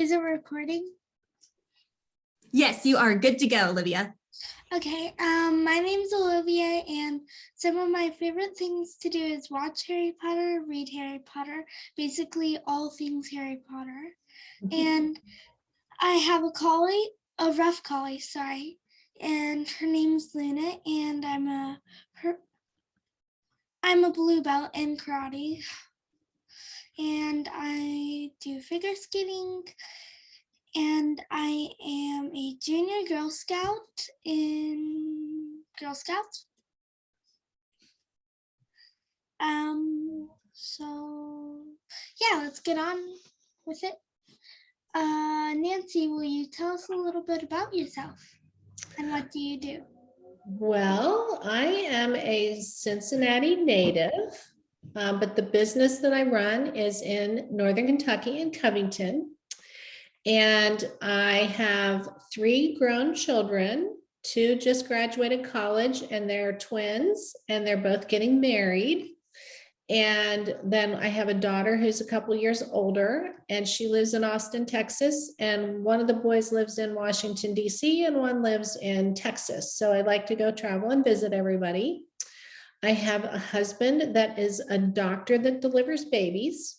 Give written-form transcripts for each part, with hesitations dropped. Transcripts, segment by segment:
Is it recording? Yes, you are good to go, Olivia. Okay, my name's Olivia, and some of my favorite things to do is watch Harry Potter, read Harry Potter, basically all things Harry Potter. And I have a rough collie, sorry, and her name's Luna, and I'm a blue belt in karate, and I do figure skating, and I am a junior Girl Scout in Girl Scouts. So yeah, let's get on with it. Nancy, will you tell us a little bit about yourself and what do you do? Well, I am a Cincinnati native, but the business that I run is in Northern Kentucky in Covington. And I have 3 grown children, 2 just graduated college, and they're twins, and they're both getting married. And then I have a daughter who's a couple years older, and she lives in Austin, Texas. And one of the boys lives in Washington, D.C., and one lives in Texas. So I like to go travel and visit everybody. I have a husband that is a doctor that delivers babies.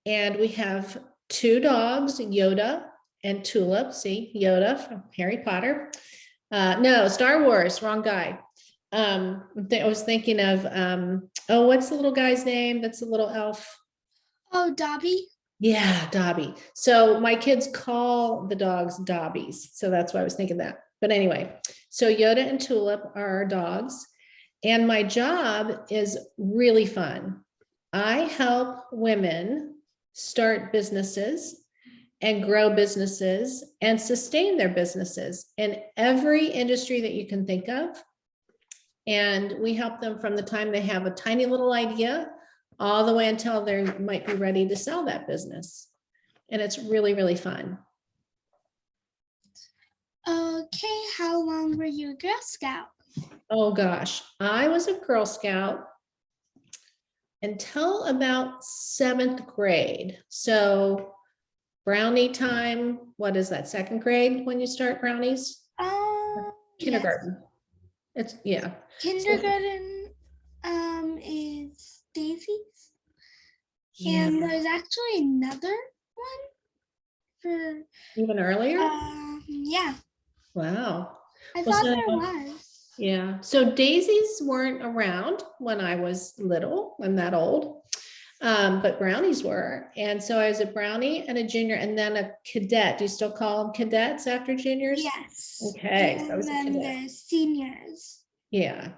And we have 2 dogs, Yoda and Tulip. See, Yoda from Harry Potter. No, Star Wars, wrong guy. I was thinking of, what's the little guy's name? That's a little elf. Oh, Dobby. Yeah, Dobby. So my kids call the dogs Dobbies. So that's why I was thinking that. But anyway, so Yoda and Tulip are our dogs. And my job is really fun. I help women start businesses and grow businesses and sustain their businesses in every industry that you can think of. And we help them from the time they have a tiny little idea all the way until they might be ready to sell that business. And it's really, really fun. Okay, how long were you a Girl Scout? Oh gosh, I was a Girl Scout until about 7th grade. So brownie time, what is that, 2nd grade when you start brownies? Kindergarten. Yes. It's, yeah. Kindergarten is Daisy's. Yeah. And there's actually another one for Even earlier? Yeah. Wow. I Well, thought so- there was. Yeah. So daisies weren't around when I was little, I'm that old. But brownies were. And so I was a brownie and a junior and then a cadet. Do you still call them cadets after juniors? Yes. Okay. So I And was a then cadet. there's seniors. Yeah.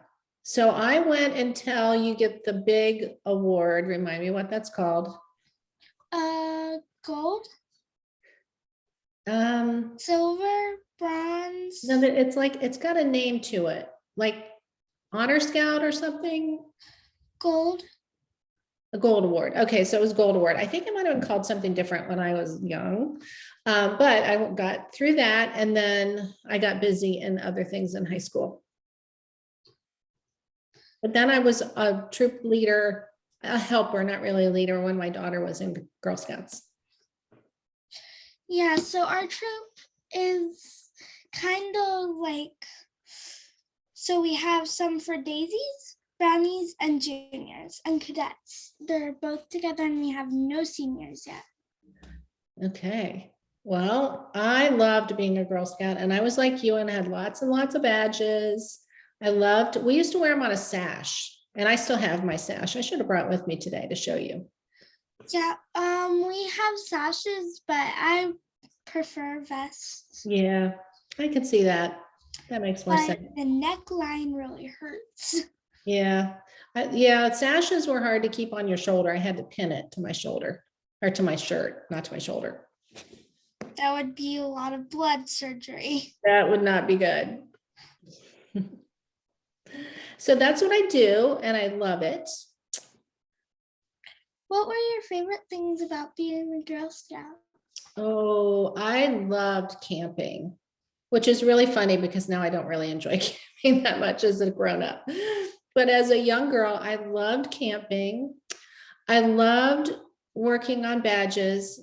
So I went until you get the big award. Remind me what that's called. Gold, Um, silver, bronze. no, but it's like, it's got a name to it, like Honor Scout or something. Gold. A gold award. Okay, so it was gold award. I think it might have been called something different when I was young, but I got through that, and then I got busy in other things in high school. But then I was a troop leader, a helper, not really a leader, when my daughter was in Girl Scouts. Yeah, so our troop is kind of like, so we have some for daisies, brownies, and juniors, and cadets. They're both together, and we have no seniors yet. Okay. Well, I loved being a Girl Scout, and I was like you and had lots and lots of badges. We used to wear them on a sash, and I still have my sash. I should have brought it with me today to show you. Yeah, we have sashes, but I prefer vests. Yeah, I can see that. That makes more But sense. the neckline really hurts. Yeah. Yeah, sashes were hard to keep on your shoulder. I had to pin it to my shoulder, or to my shirt, not to my shoulder. That would be a lot of blood surgery. That would not be good. So that's what I do, and I love it. What were your favorite things about being a Girl Scout? Oh, I loved camping, which is really funny because now I don't really enjoy camping that much as a grown-up. But as a young girl, I loved camping. I loved working on badges.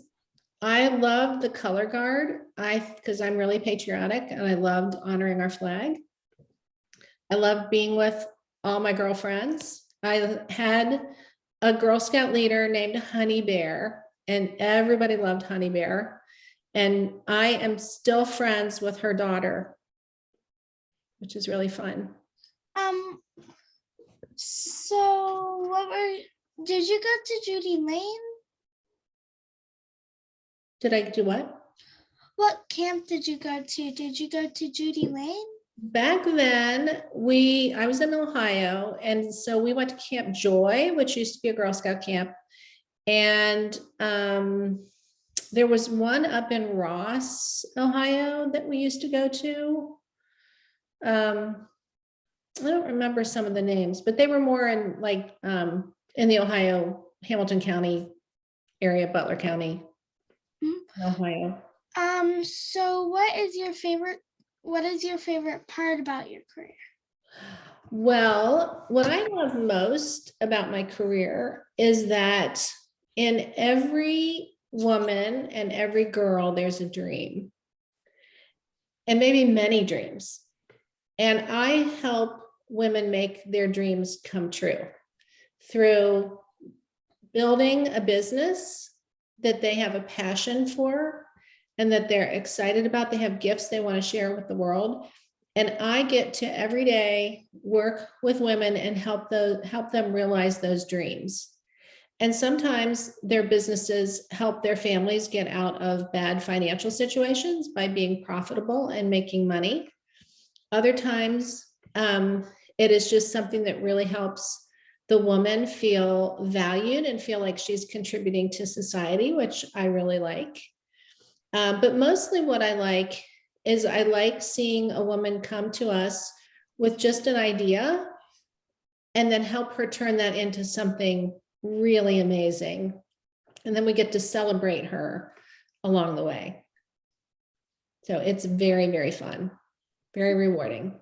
I love the color guard. Because I'm really patriotic and I loved honoring our flag. I love being with all my girlfriends. I had a Girl Scout leader named Honey Bear, and everybody loved Honey Bear. And I am still friends with her daughter, which is really fun. So did you go to Judy Lane? Did I do what? What camp did you go to? Did you go to Judy Lane? Back then, I was in Ohio, and so we went to Camp Joy, which used to be a Girl Scout camp. And there was one up in Ross, Ohio, that we used to go to. I don't remember some of the names, but they were more in like in the Ohio, Hamilton County area, Butler County, Ohio. So what is your favorite part about your career? Well, what I love most about my career is that in every woman and every girl, there's a dream, and maybe many dreams. And I help women make their dreams come true through building a business that they have a passion for and that they're excited about. They have gifts they want to share with the world. And I get to every day work with women and help them realize those dreams. And sometimes their businesses help their families get out of bad financial situations by being profitable and making money. Other times, it is just something that really helps the woman feel valued and feel like she's contributing to society, which I really like. But mostly what I like is I like seeing a woman come to us with just an idea and then help her turn that into something really amazing. And then we get to celebrate her along the way. So it's very, very fun, very rewarding.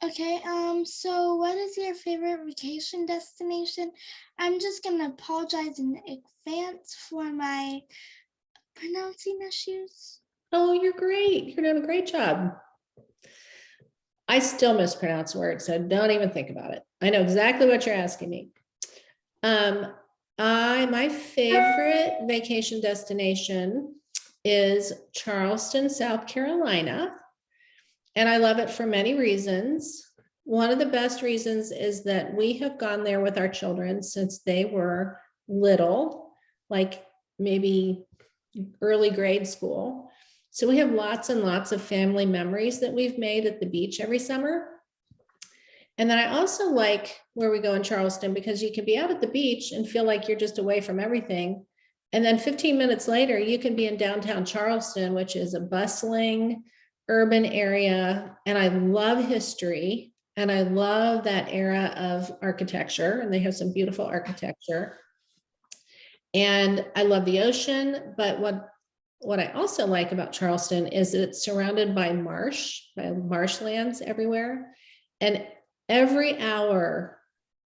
Okay, so what is your favorite vacation destination? I'm just gonna apologize in advance for my pronouncing issues. Oh, you're great. You're doing a great job. I still mispronounce words, so don't even think about it. I know exactly what you're asking me. My favorite vacation destination is Charleston, South Carolina. And I love it for many reasons. One of the best reasons is that we have gone there with our children since they were little, like maybe early grade school. So we have lots and lots of family memories that we've made at the beach every summer. And then I also like where we go in Charleston because you can be out at the beach and feel like you're just away from everything. And then 15 minutes later, you can be in downtown Charleston, which is a bustling urban area. And I love history. And I love that era of architecture. And they have some beautiful architecture. And I love the ocean. But what I also like about Charleston is that it's surrounded by marshlands everywhere. And every hour,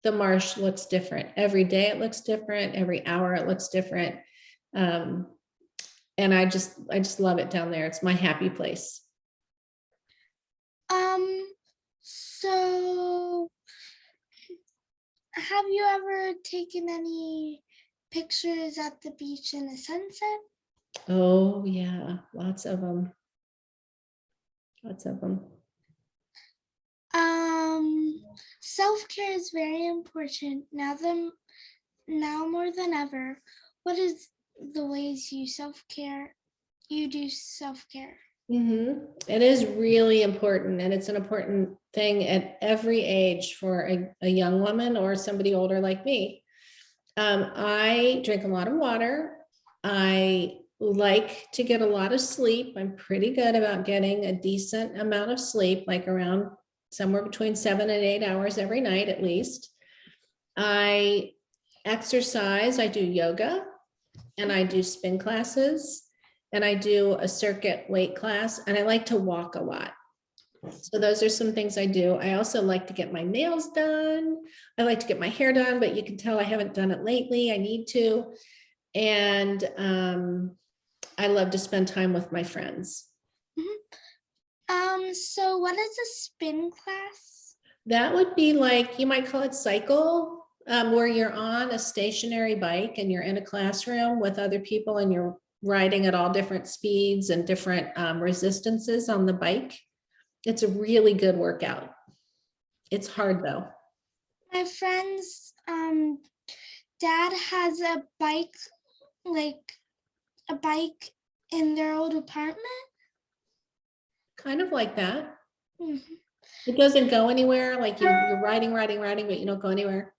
the marsh looks different. Every day it looks different. Every hour it looks different. And I just love it down there. It's my happy place. So have you ever taken any pictures at the beach in the sunset? Oh yeah, lots of them. Lots of them. Self-care is very important now more than ever. What is the ways you do self-care? It is really important, and it's an important thing at every age for a young woman or somebody older like me. I drink a lot of water. I like to get a lot of sleep. I'm pretty good about getting a decent amount of sleep, like around somewhere between 7 and 8 hours every night at least. I exercise. I do yoga, and I do spin classes, and I do a circuit weight class, and I like to walk a lot. So those are some things I do. I also like to get my nails done. I like to get my hair done, but you can tell I haven't done it lately. I need to. And I love to spend time with my friends. So what is a spin class? That would be like, you might call it cycle, where you're on a stationary bike and you're in a classroom with other people and you're riding at all different speeds and different resistances on the bike. It's a really good workout. It's hard though. My friend's dad has a bike, like a bike in their old apartment. Kind of like that. Mhm. It doesn't go anywhere. Like you're riding, but you don't go anywhere.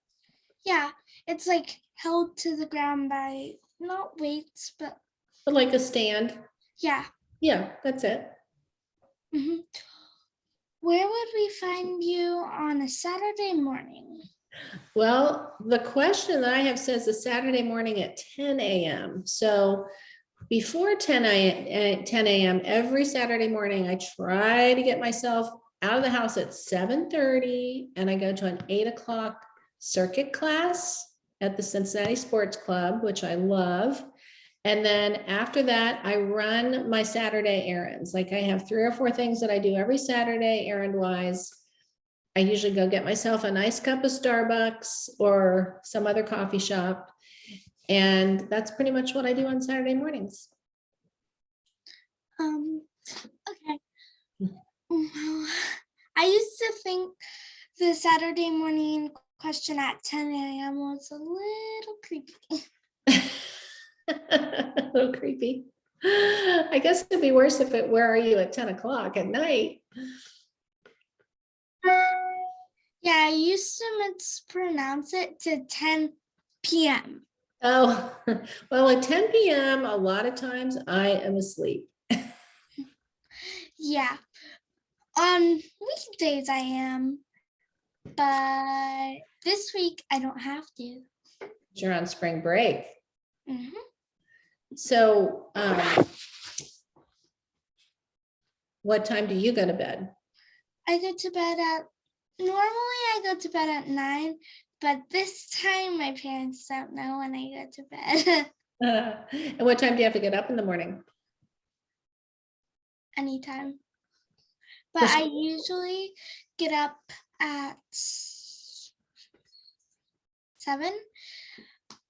Yeah, it's like held to the ground by not weights, but But like a stand. yeah. Yeah, that's it. Mhm. Where would we find you on a Saturday morning? Well, the question that I have says a Saturday morning at 10 a.m. So before 10 a.m. every Saturday morning, I try to get myself out of the house at 7:30 and I go to an 8 o'clock circuit class at the Cincinnati Sports Club, which I love. And then after that, I run my Saturday errands. Like I have 3 or 4 things that I do every Saturday errand wise. I usually go get myself a nice cup of Starbucks or some other coffee shop. And that's pretty much what I do on Saturday mornings. Okay. Well, I used to think the Saturday morning question at 10 a.m. was a little creepy. A little creepy. I guess it'd be worse if it, where are you at 10 o'clock at night? Yeah, I used to mispronounce it to 10 p.m. Oh, well, at 10 p.m., a lot of times I am asleep. Yeah, on weekdays I am, but this week I don't have to. You're on spring break. Mhm. So, what time do you go to bed? I go to bed at, normally I go to bed at 9, but this time my parents don't know when I go to bed. And what time do you have to get up in the morning? Anytime. But I usually get up at 7.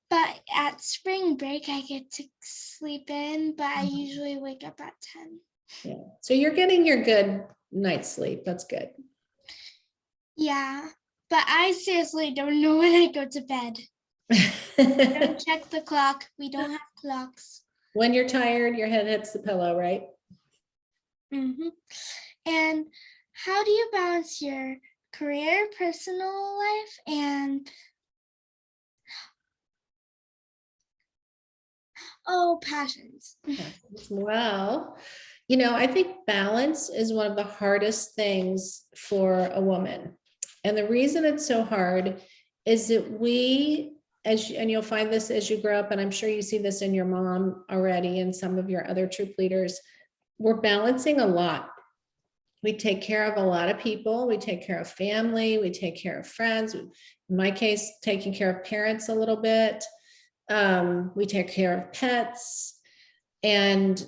But at spring break, I get to sleep in, but I usually wake up at 10. Yeah. So you're getting your good night's sleep. That's good. Yeah, but I seriously don't know when I go to bed. Don't check the clock. We don't have clocks. When you're tired, your head hits the pillow, right? Mm-hmm. And how do you balance your career, personal life, and passions? Well, you know, I think balance is one of the hardest things for a woman. And the reason it's so hard is that we, and you'll find this as you grow up, and I'm sure you see this in your mom already and some of your other troop leaders, we're balancing a lot. We take care of a lot of people. We take care of family. We take care of friends. In my case, taking care of parents a little bit. We take care of pets. And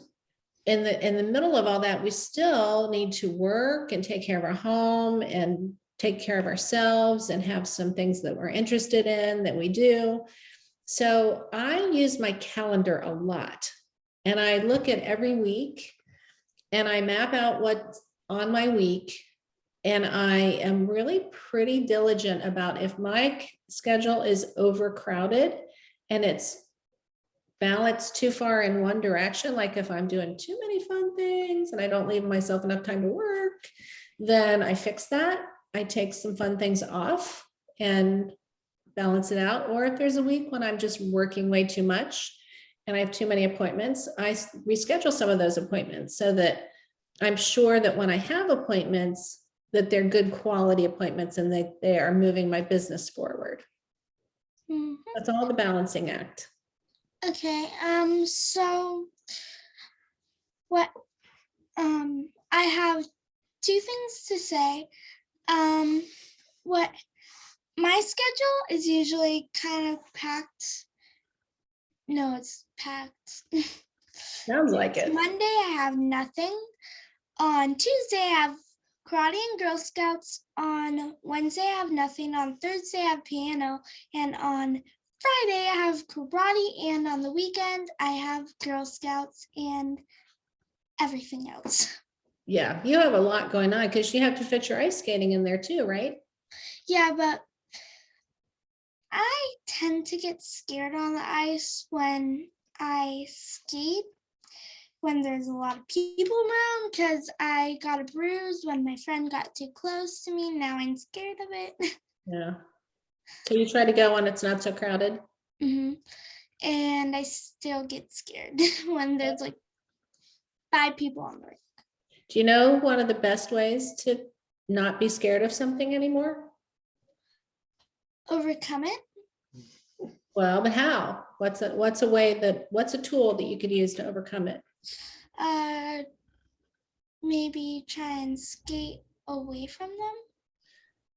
in the middle of all that, we still need to work and take care of our home and take care of ourselves and have some things that we're interested in that we do. So I use my calendar a lot. And I look at every week and I map out what's on my week. And I am really pretty diligent about if my schedule is overcrowded and it's balanced too far in one direction, like if I'm doing too many fun things and I don't leave myself enough time to work, then I fix that. I take some fun things off and balance it out. Or if there's a week when I'm just working way too much and I have too many appointments, I reschedule some of those appointments so that I'm sure that when I have appointments, that they're good quality appointments and they are moving my business forward. Mm-hmm. That's all the balancing act. Okay, so what, I have 2 things to say. What my schedule is usually kind of packed No, it's packed. Sounds like it. Monday, I have nothing. On Tuesday, I have karate and Girl Scouts. On Wednesday, I have nothing. On Thursday, I have piano. And on Friday, I have karate. And on the weekend, I have Girl Scouts and everything else. Yeah, you have a lot going on because you have to fit your ice skating in there too, right? Yeah, but I tend to get scared on the ice when I skate, when there's a lot of people around, because I got a bruise when my friend got too close to me. Now I'm scared of it. Yeah. So you try to go when it's not so crowded? hmm And I still get scared when there's like 5 people on the rink. Do you know one of the best ways to not be scared of something anymore? Overcome it. Well, but how? What's a tool that you could use to overcome it? Maybe try and skate away from them.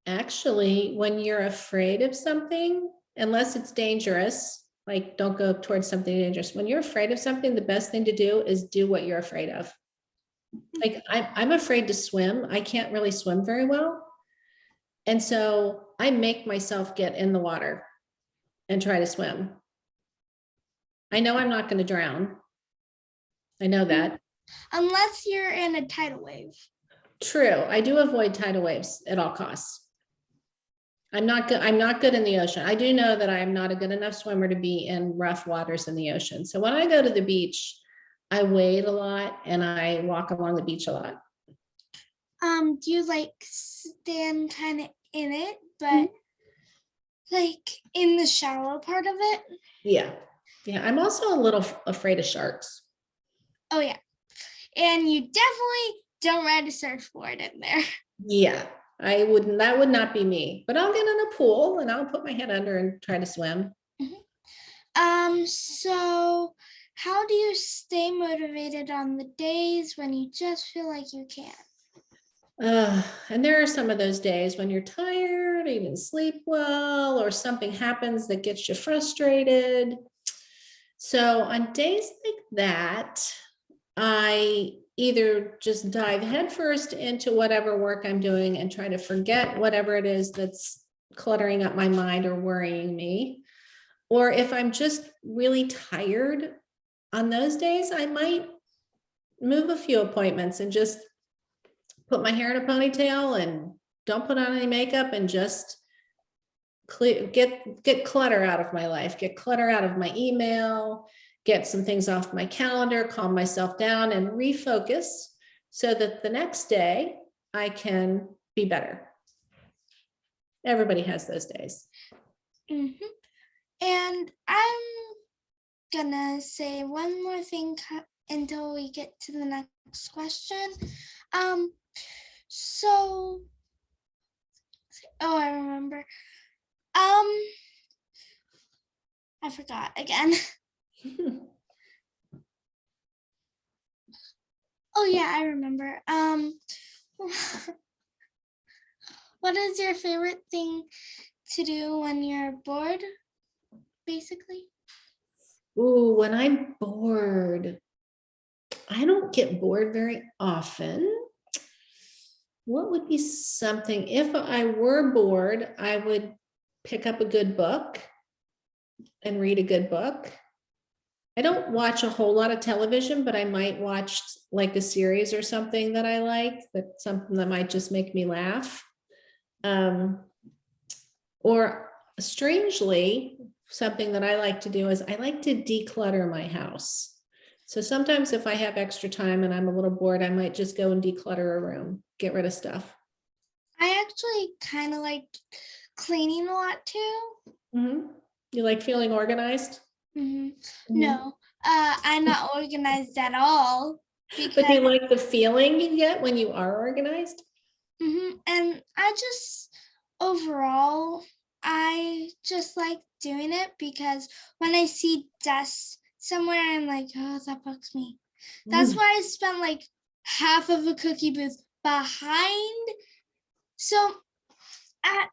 Actually, when you're afraid of something, unless it's dangerous, like don't go towards something dangerous. When you're afraid of something, the best thing to do is do what you're afraid of. Like I'm afraid to swim. I can't really swim very well. And so I make myself get in the water and try to swim. I know I'm not going to drown. I know that. Unless you're in a tidal wave. True. I do avoid tidal waves at all costs. I'm not good in the ocean. I do know that I am not a good enough swimmer to be in rough waters in the ocean. So when I go to the beach, I wade a lot and I walk along the beach a lot. Do you like stand kind of in it, but like in the shallow part of it? Yeah. Yeah. I'm also a little afraid of sharks. Oh yeah. And you definitely don't ride a surfboard in there. Yeah. That would not be me, but I'll get in a pool and I'll put my head under and try to swim. So how do you stay motivated on the days when you just feel like you can't? And there are some of those days when you're tired, you didn't sleep well, or something happens that gets you frustrated. So on days like that, I either just dive headfirst into whatever work I'm doing and try to forget whatever it is that's cluttering up my mind or worrying me. Or if I'm just really tired on those days, I might move a few appointments and just put my hair in a ponytail and don't put on any makeup and just get clutter out of my life, get clutter out of my email, get some things off my calendar, calm myself down and refocus so that the next day I can be better. Everybody has those days. And I'm gonna say one more thing until we get to the next question. So, oh, I remember. I forgot again. Oh yeah, I remember. What is your favorite thing to do when you're bored, basically? Ooh, when I'm bored, I don't get bored very often. What would be something, if I were bored, I would pick up a good book and read a good book. I don't watch a whole lot of television, but I might watch like a series or something that I like, that's something that might just make me laugh. Or strangely, something that I like to do is I like to declutter my house. So sometimes if I have extra time and I'm a little bored, I might just go and declutter a room, get rid of stuff. I actually kind of like cleaning a lot too. You like feeling organized? No, I'm not organized at all. But do you like the feeling you get when you are organized? And I just, overall, I just like doing it because when I see dust somewhere, I'm like, oh, that bugs me. That's why I spent like half of a cookie booth behind. So at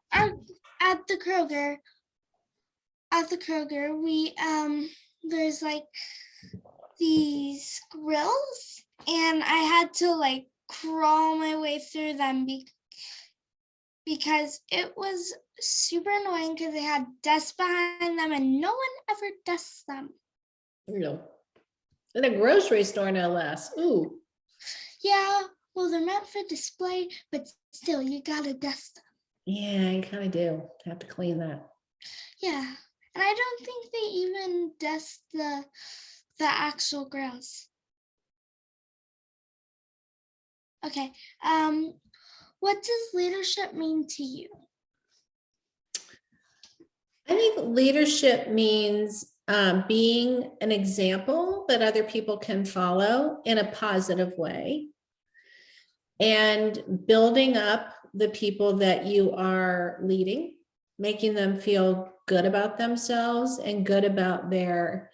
the Kroger, we there's like these grills, and I had to like crawl my way through them because it was super annoying because they had desks behind them and no one ever dusts them. You know, in a grocery store, no less. Ooh. Yeah, well, they're meant for display, but still, you gotta dust them. Yeah, I kind of do have to clean that. Yeah, and I don't think they even dust the actual grills. Okay, what does leadership mean to you? I think leadership means being an example that other people can follow in a positive way, and building up the people that you are leading, making them feel good about themselves and good about their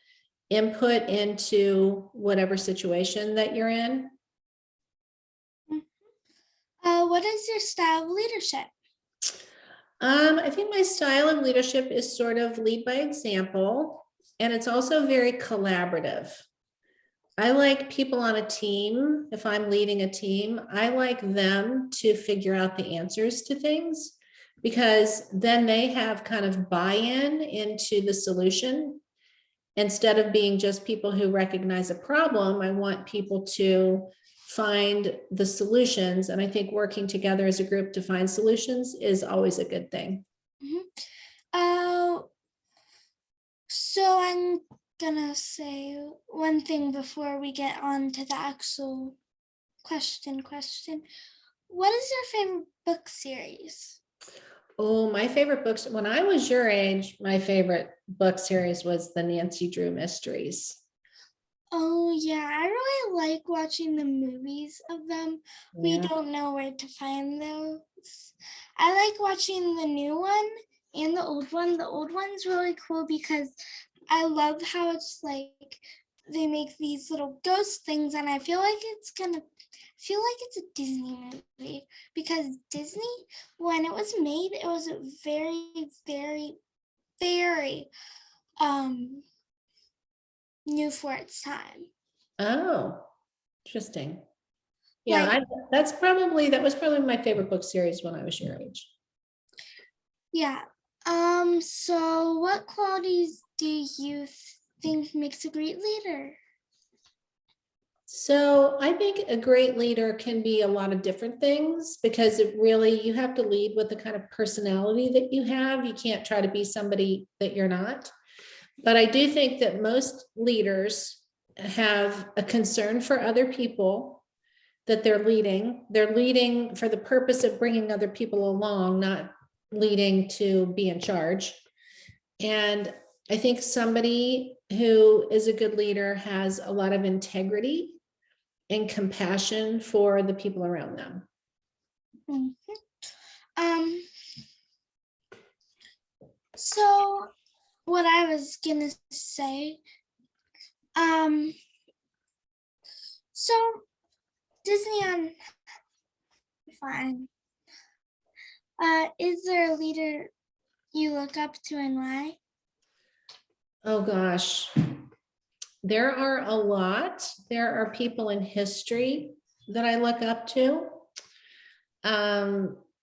input into whatever situation that you're in. What is your style of leadership? I think my style of leadership is sort of lead by example, and it's also very collaborative. I like people on a team. If I'm leading a team, I like them to figure out the answers to things, because then they have kind of buy-in into the solution. Instead of being just people who recognize a problem, I want people to find the solutions. And I think working together as a group to find solutions is always a good thing. So I'm gonna say one thing before we get on to the actual question. What is your favorite book series? Oh, my favorite books, when I was your age, my favorite book series was the Nancy Drew mysteries. Oh yeah, I really like watching the movies of them. We Yeah. don't know where to find those. I like watching the new one and the old one. The old one's really cool because I love how it's like they make these little ghost things, and I feel like it's a Disney movie, because Disney, when it was made, it was very, very, very new for its time. Oh, interesting. Yeah, Like, that was probably my favorite book series when I was your age. yeah. So what qualities do you think makes a great leader? So I think a great leader can be a lot of different things, because you have to lead with the kind of personality that you have. You can't try to be somebody that you're not. But I do think that most leaders have a concern for other people that they're leading. They're leading for the purpose of bringing other people along, not leading to be in charge. And I think somebody who is a good leader has a lot of integrity and compassion for the people around them. Mm-hmm. So what I was gonna say, so Disney on fine. Is there a leader you look up to and why? Oh gosh, there are a lot. There are people in history that I look up to.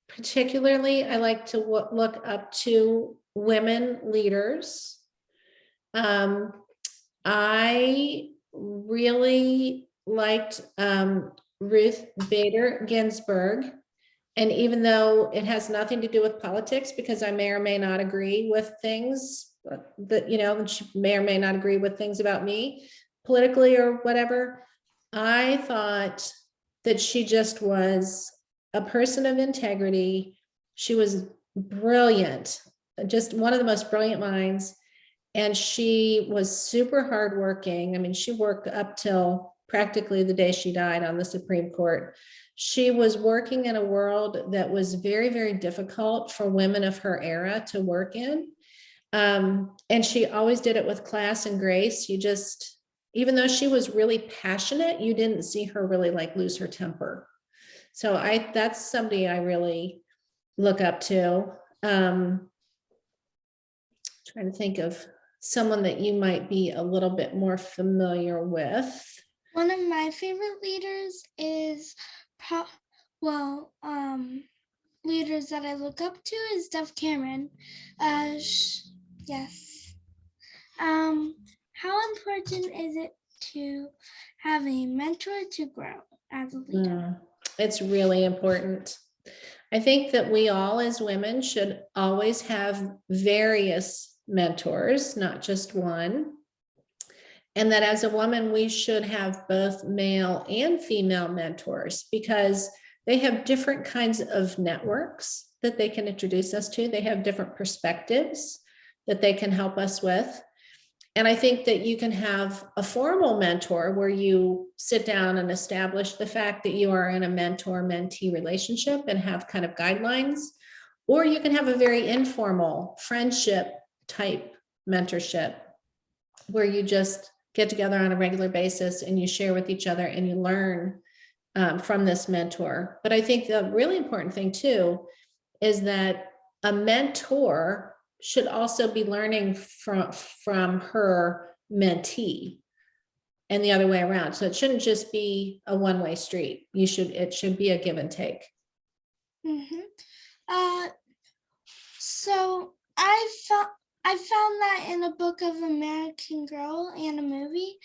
Particularly, I like to look up to women leaders. I really liked Ruth Bader Ginsburg. And even though it has nothing to do with politics, because I may or may not agree with things that, she may or may not agree with things about me politically or whatever, I thought that she just was a person of integrity. She was brilliant, just one of the most brilliant minds. And she was super hardworking. I mean, she worked up till practically the day she died on the Supreme Court. She was working in a world that was very, very difficult for women of her era to work in. And she always did it with class and grace. Even though she was really passionate, you didn't see her really like lose her temper. So that's somebody I really look up to. Trying to think of someone that you might be a little bit more familiar with? One of my favorite leaders is, leaders that I look up to is Dove Cameron. Yes. How important is it to have a mentor to grow as a leader? It's really important. I think that we all as women should always have various mentors, not just one. And that as a woman, we should have both male and female mentors because they have different kinds of networks that they can introduce us to. They have different perspectives that they can help us with. And I think that you can have a formal mentor where you sit down and establish the fact that you are in a mentor-mentee relationship and have kind of guidelines, or you can have a very informal friendship type mentorship where you just get together on a regular basis and you share with each other and you learn from this mentor. But I think the really important thing too is that a mentor should also be learning from her mentee and the other way around. So it shouldn't just be a one-way street. It should be a give and take. So I found that in a book of American Girl and a movie.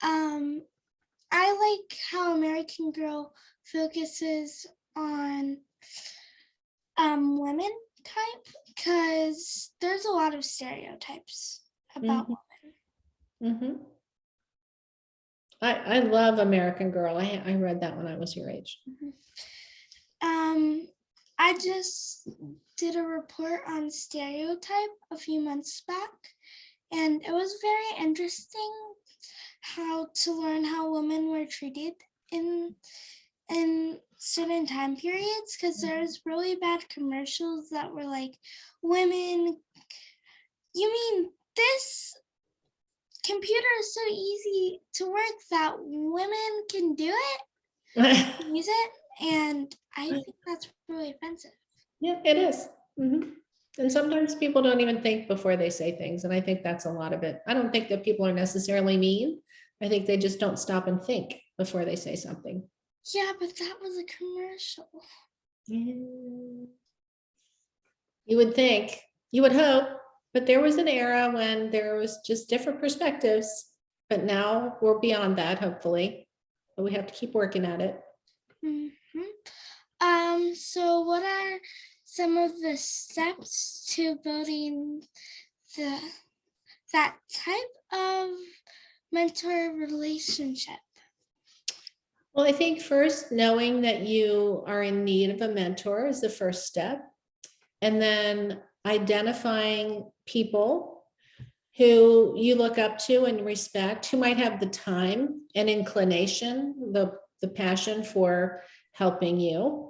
I like how American Girl focuses on women type because there's a lot of stereotypes about women. I love American Girl. I read that when I was your age. I just did a report on stereotype a few months back, and it was very interesting how to learn how women were treated in certain time periods, because there's really bad commercials that were like, women, you mean this computer is so easy to work that women can do it, use it, and I think that's really offensive. Yeah, it is. And sometimes people don't even think before they say things, and I think that's a lot of it. I don't think that people are necessarily mean. I think they just don't stop and think before they say something. Yeah, but that was a commercial. You would think, you would hope, but there was an era when there was just different perspectives, but now we're beyond that, hopefully, but we have to keep working at it. So what are some of the steps to building that type of mentor relationship? Well, I think first knowing that you are in need of a mentor is the first step. And then identifying people who you look up to and respect, who might have the time and inclination, the passion for helping you.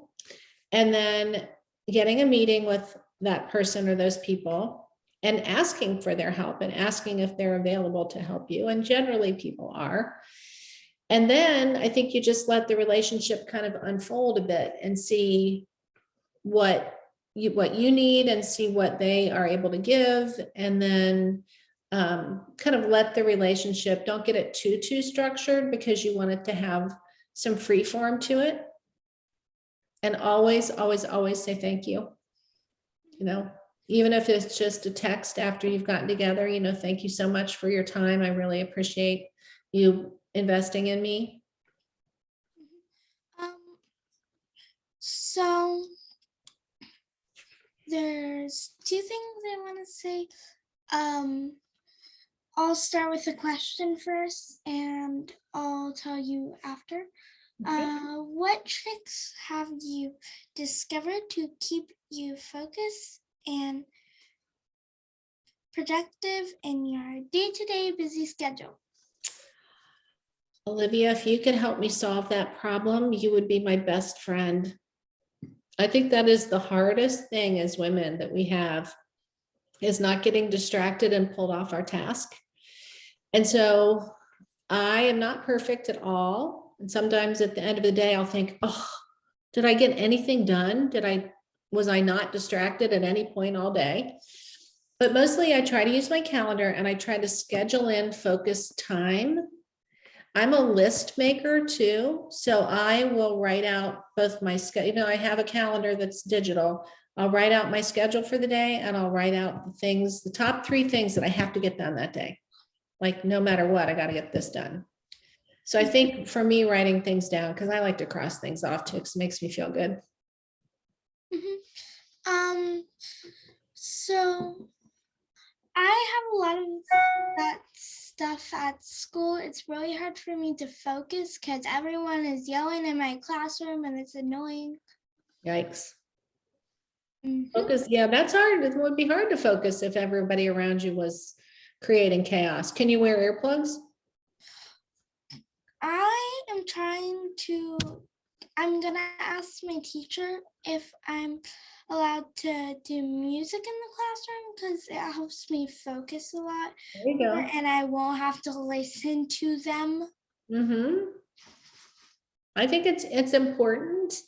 And then getting a meeting with that person or those people and asking for their help and asking if they're available to help you. And generally people are. And then I think you just let the relationship kind of unfold a bit and see what you need and see what they are able to give. And then kind of let the relationship, don't get it too structured because you want it to have some free form to it. And always say thank you. Even if it's just a text after you've gotten together, thank you so much for your time. I really appreciate you investing in me. So there's two things I want to say. I'll start with the question first and I'll tell you after. Okay. What tricks have you discovered to keep you focused and productive in your day-to-day busy schedule? Olivia, if you could help me solve that problem, you would be my best friend. I think that is the hardest thing as women that we have, is not getting distracted and pulled off our task. And so I am not perfect at all. And sometimes at the end of the day, I'll think, oh, did I get anything done? Was I not distracted at any point all day? But mostly I try to use my calendar and I try to schedule in focused time. I'm a list maker too, so I will write out both my schedule. You know, I have a calendar that's digital. I'll write out my schedule for the day and I'll write out the things, the top 3 things that I have to get done that day. Like no matter what, I got to get this done. So I think for me, writing things down, because I like to cross things off too, because it makes me feel good. So I have a lot of that stuff at school. It's really hard for me to focus because everyone is yelling in my classroom and it's annoying. Yikes. Mhm. Focus, yeah, that's hard. It would be hard to focus if everybody around you was creating chaos. Can you wear earplugs? I'm gonna ask my teacher if I'm allowed to do music in the classroom because it helps me focus a lot There you go. and I won't have to listen to them. I think it's important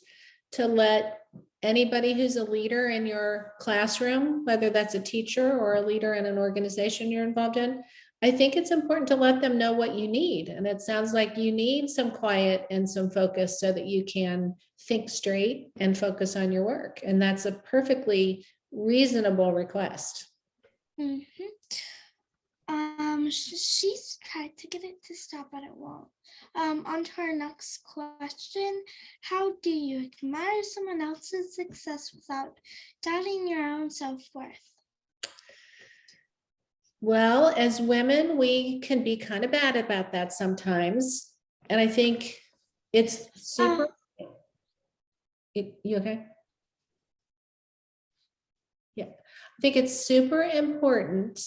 to let anybody who's a leader in your classroom, whether that's a teacher or a leader in an organization you're involved in, I think it's important to let them know what you need. And it sounds like you need some quiet and some focus so that you can think straight and focus on your work. And that's a perfectly reasonable request. Mhm. She's tried to get it to stop, but it won't. On to our next question. How do you admire someone else's success without doubting your own self-worth? Well, as women, we can be kind of bad about that sometimes. And I think it's super. You okay? Yeah. I think it's super important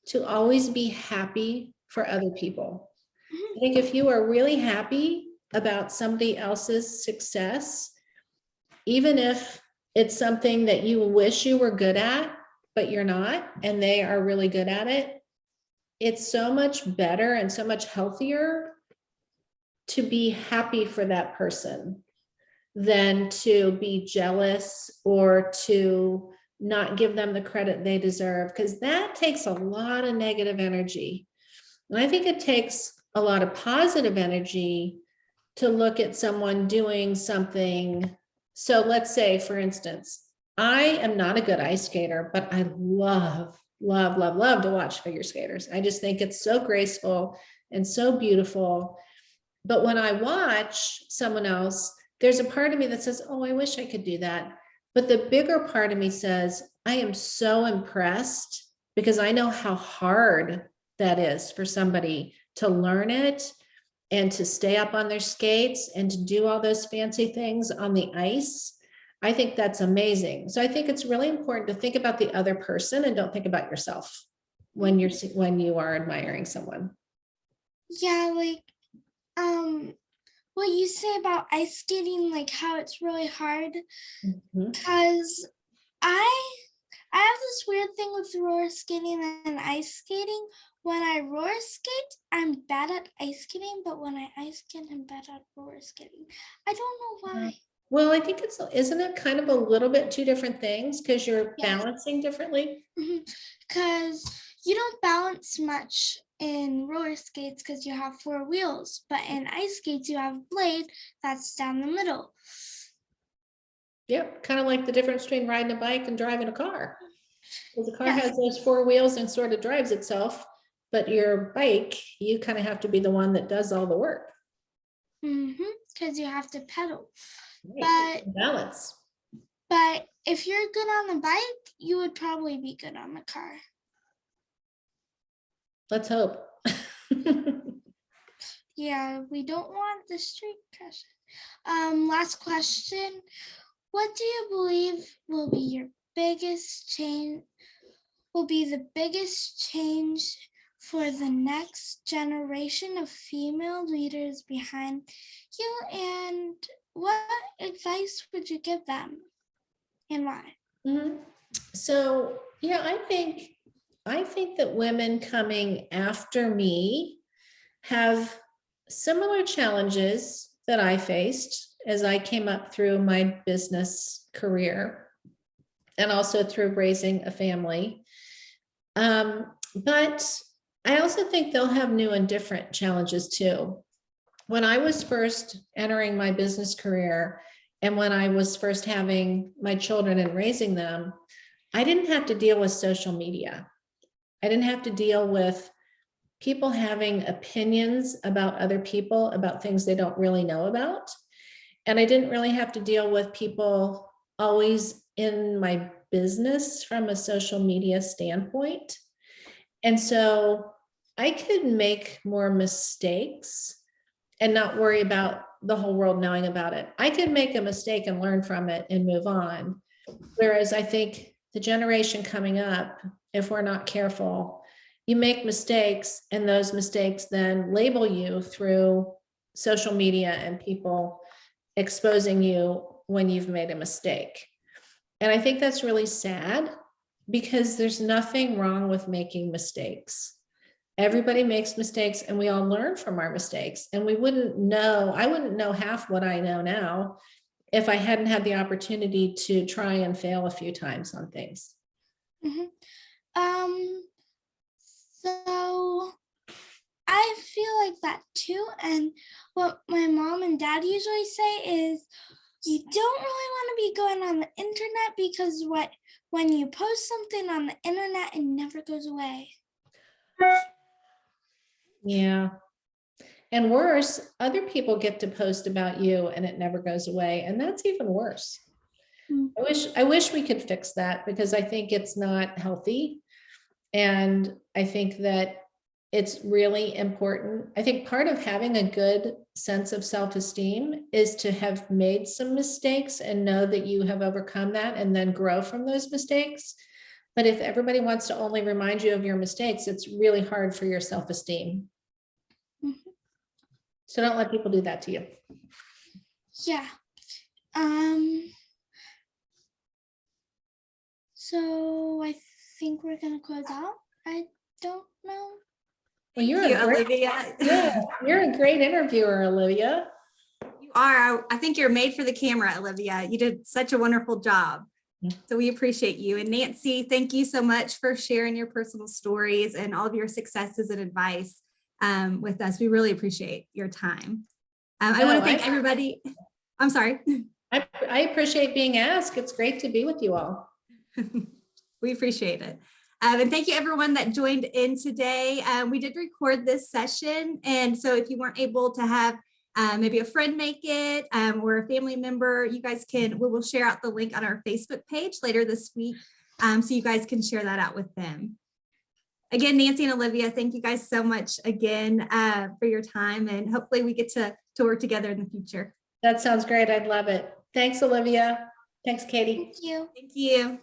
to always be happy for other people. I think if you are really happy about somebody else's success, even if it's something that you wish you were good at, but you're not, and they are really good at it, it's so much better and so much healthier to be happy for that person than to be jealous or to not give them the credit they deserve, because that takes a lot of negative energy. And I think it takes a lot of positive energy to look at someone doing something. So let's say, for instance, I am not a good ice skater, but I love to watch figure skaters. I just think it's so graceful and so beautiful. But when I watch someone else, there's a part of me that says, oh, I wish I could do that. But the bigger part of me says, I am so impressed because I know how hard that is for somebody to learn it and to stay up on their skates and to do all those fancy things on the ice. I think that's amazing. So I think it's really important to think about the other person and don't think about yourself when you are admiring someone. Yeah, like what you say about ice skating, like how it's really hard, because I have this weird thing with roller skating and ice skating. When I roller skate, I'm bad at ice skating, but when I ice skate, I'm bad at roller skating. I don't know why. Well, I think isn't it kind of a little bit two different things because you're Yeah. balancing differently? Because you don't balance much in roller skates because you have 4 wheels, but in ice skates, you have a blade that's down the middle. Yep, kind of like the difference between riding a bike and driving a car. Well, the car Yes. has those 4 wheels and sort of drives itself, but your bike, you kind of have to be the one that does all the work. Because you have to pedal. Right. Balance. But if you're good on the bike, you would probably be good on the car. Let's hope. Yeah, we don't want the street crash. Last question. What do you believe will be the biggest change for the next generation of female leaders behind you, and what advice would you give them and why? So, yeah, I think that women coming after me have similar challenges that I faced as I came up through my business career and also through raising a family. But I also think they'll have new and different challenges too. When I was first entering my business career and when I was first having my children and raising them, I didn't have to deal with social media. I didn't have to deal with people having opinions about other people, about things they don't really know about. And I didn't really have to deal with people always in my business from a social media standpoint. And so I could make more mistakes and not worry about the whole world knowing about it. I could make a mistake and learn from it and move on. Whereas I think the generation coming up, if we're not careful, you make mistakes and those mistakes then label you through social media and people exposing you when you've made a mistake. And I think that's really sad because there's nothing wrong with making mistakes. Everybody makes mistakes and we all learn from our mistakes. And I wouldn't know half what I know now if I hadn't had the opportunity to try and fail a few times on things. Mm-hmm. So I feel like that too. And what my mom and dad usually say is you don't really want to be going on the internet because when you post something on the internet, it never goes away. Yeah. And worse, other people get to post about you and it never goes away. And that's even worse. I wish we could fix that because I think it's not healthy. And I think that it's really important. I think part of having a good sense of self-esteem is to have made some mistakes and know that you have overcome that and then grow from those mistakes. But if everybody wants to only remind you of your mistakes, it's really hard for your self-esteem. Mm-hmm. So don't let people do that to you. Yeah. So I think we're gonna close out. I don't know. Well, you're Thank you, Olivia. Olivia. Yeah, you're a great interviewer, Olivia. You are. I think you're made for the camera, Olivia. You did such a wonderful job. So we appreciate you. And Nancy, thank you so much for sharing your personal stories and all of your successes and advice with us. We really appreciate your time. I want to thank everybody. I'm sorry. I appreciate being asked. It's great to be with you all. We appreciate it. And thank you everyone that joined in today. We did record this session. And so if you weren't able to have maybe a friend make it or a family member, you guys we will share out the link on our Facebook page later this week. So you guys can share that out with them. Again, Nancy and Olivia, thank you guys so much again for your time. And hopefully we get to work together in the future. That sounds great. I'd love it. Thanks, Olivia. Thanks, Katie. Thank you. Thank you.